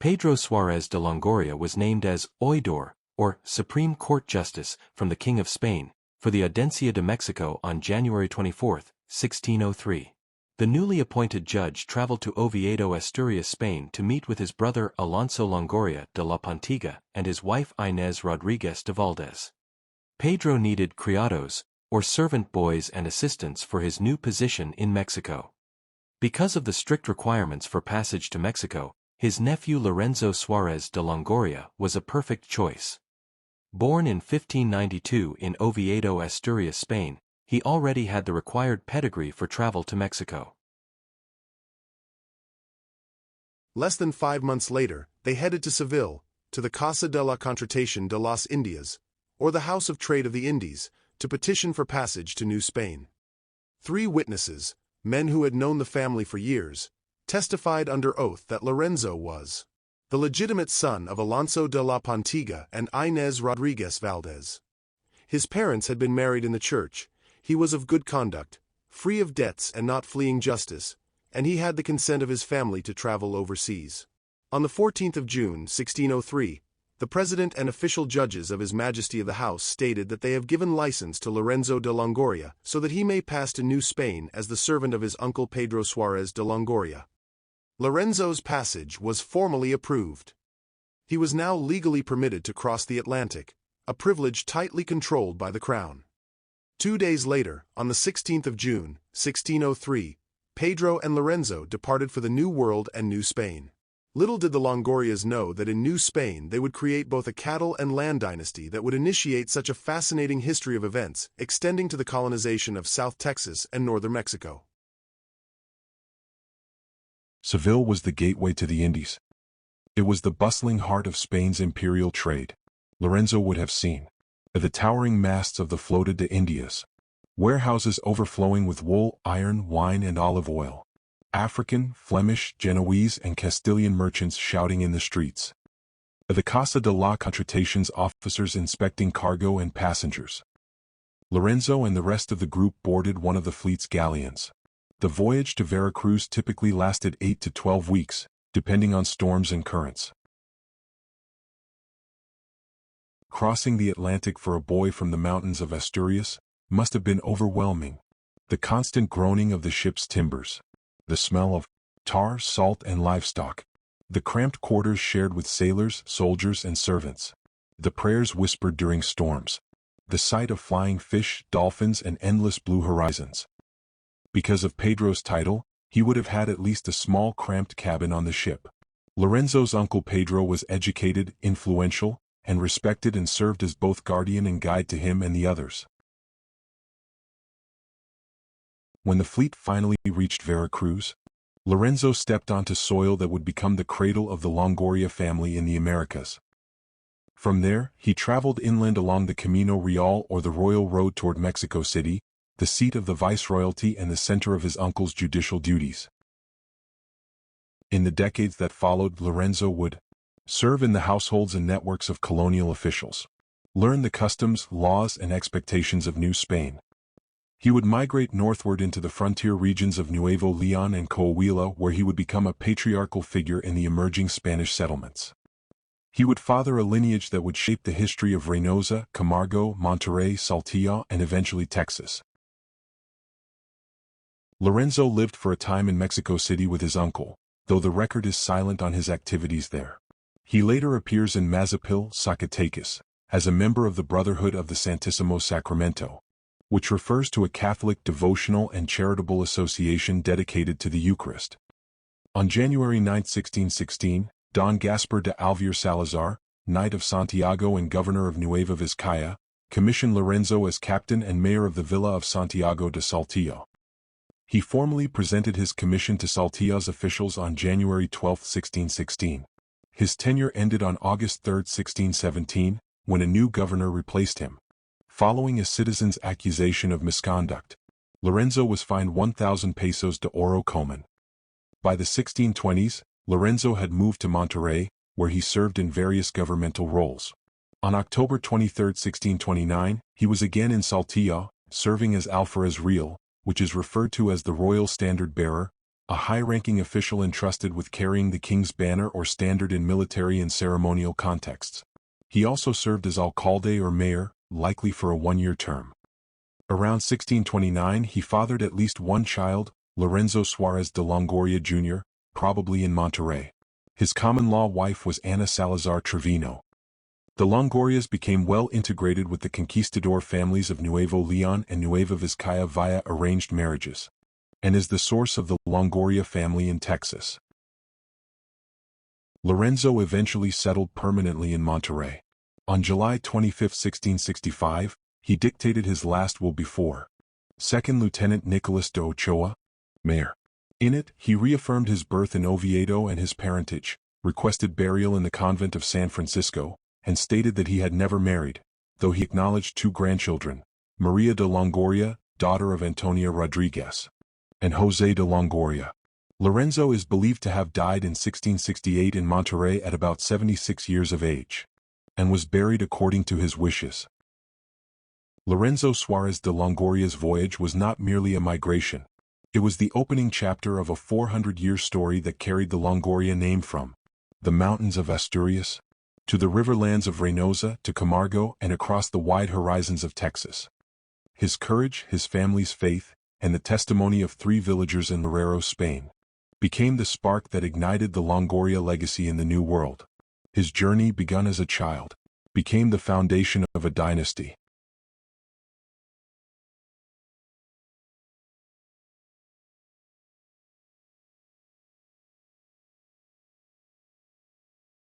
Pedro Suarez de Longoria was named as Oidor, or Supreme Court Justice, from the King of Spain, for the Audiencia de Mexico on January 24, 1603. The newly appointed judge traveled to Oviedo, Asturias, Spain to meet with his brother Alonso Longoria de la Pontiga and his wife Inés Rodríguez de Valdez. Pedro needed criados, or servant boys and assistants for his new position in Mexico. Because of the strict requirements for passage to Mexico, his nephew Lorenzo Suarez de Longoria was a perfect choice. Born in 1592 in Oviedo, Asturias, Spain, he already had the required pedigree for travel to Mexico. Less than 5 months later, they headed to Seville, to the Casa de la Contratación de las Indias, or the House of Trade of the Indies, to petition for passage to New Spain. 3 witnesses, men who had known the family for years, testified under oath that Lorenzo was the legitimate son of Alonso de la Pontiga and Inés Rodríguez Valdez. His parents had been married in the church, he was of good conduct, free of debts and not fleeing justice, and he had the consent of his family to travel overseas. On the 14th of June, 1603, the President and official judges of His Majesty of the House stated that they have given license to Lorenzo de Longoria so that he may pass to New Spain as the servant of his uncle Pedro Suarez de Longoria. Lorenzo's passage was formally approved. He was now legally permitted to cross the Atlantic, a privilege tightly controlled by the Crown. 2 days later, on the 16th of June, 1603, Pedro and Lorenzo departed for the New World and New Spain. Little did the Longorias know that in New Spain they would create both a cattle and land dynasty that would initiate such a fascinating history of events extending to the colonization of South Texas and northern Mexico. Seville was the gateway to the Indies. It was the bustling heart of Spain's imperial trade. Lorenzo would have seen the towering masts of the Flota de Indias, warehouses overflowing with wool, iron, wine, and olive oil, African, Flemish, Genoese, and Castilian merchants shouting in the streets, the Casa de la Contratación's officers inspecting cargo and passengers. Lorenzo and the rest of the group boarded one of the fleet's galleons. The voyage to Veracruz typically lasted 8 to 12 weeks, depending on storms and currents. Crossing the Atlantic for a boy from the mountains of Asturias must have been overwhelming. The constant groaning of the ship's timbers, the smell of tar, salt, and livestock, the cramped quarters shared with sailors, soldiers, and servants, the prayers whispered during storms, the sight of flying fish, dolphins, and endless blue horizons. Because of Pedro's title, he would have had at least a small cramped cabin on the ship. Lorenzo's uncle Pedro was educated, influential, and respected and served as both guardian and guide to him and the others. When the fleet finally reached Veracruz, Lorenzo stepped onto soil that would become the cradle of the Longoria family in the Americas. From there, he traveled inland along the Camino Real or the Royal Road toward Mexico City, the seat of the viceroyalty and the center of his uncle's judicial duties. In the decades that followed, Lorenzo would serve in the households and networks of colonial officials, learn the customs, laws, and expectations of New Spain. He would migrate northward into the frontier regions of Nuevo León and Coahuila, where he would become a patriarchal figure in the emerging Spanish settlements. He would father a lineage that would shape the history of Reynosa, Camargo, Monterrey, Saltillo, and eventually Texas. Lorenzo lived for a time in Mexico City with his uncle, though the record is silent on his activities there. He later appears in Mazapil, Zacatecas, as a member of the Brotherhood of the Santísimo Sacramento, which refers to a Catholic devotional and charitable association dedicated to the Eucharist. On January 9, 1616, Don Gaspar de Alvear Salazar, Knight of Santiago and Governor of Nueva Vizcaya, commissioned Lorenzo as captain and mayor of the Villa of Santiago de Saltillo. He formally presented his commission to Saltillo's officials on January 12, 1616. His tenure ended on August 3, 1617, when a new governor replaced him. Following a citizen's accusation of misconduct, Lorenzo was fined 1,000 pesos de oro common. By the 1620s, Lorenzo had moved to Monterrey, where he served in various governmental roles. On October 23, 1629, he was again in Saltillo, serving as alferez real, which is referred to as the royal standard bearer, a high-ranking official entrusted with carrying the king's banner or standard in military and ceremonial contexts. He also served as alcalde or mayor, likely for a one-year term. Around 1629 he fathered at least one child, Lorenzo Suarez de Longoria Jr., probably in Monterrey. His common-law wife was Ana Salazar Trevino. The Longorias became well integrated with the conquistador families of Nuevo Leon and Nueva Vizcaya via arranged marriages, and is the source of the Longoria family in Texas. Lorenzo eventually settled permanently in Monterrey. On July 25, 1665, he dictated his last will before Second Lieutenant Nicolas de Ochoa, Mayor. In it, he reaffirmed his birth in Oviedo and his parentage, requested burial in the convent of San Francisco, and stated that he had never married, though he acknowledged two grandchildren, Maria de Longoria, daughter of Antonia Rodriguez, and José de Longoria. Lorenzo is believed to have died in 1668 in Monterrey at about 76 years of age, and was buried according to his wishes. Lorenzo Suarez de Longoria's voyage was not merely a migration. It was the opening chapter of a 400-year story that carried the Longoria name from the mountains of Asturias to the riverlands of Reynosa to Camargo and across the wide horizons of Texas. His courage, his family's faith, and the testimony of 3 villagers in Marrero, Spain, became the spark that ignited the Longoria legacy in the New World. His journey, begun as a child, became the foundation of a dynasty.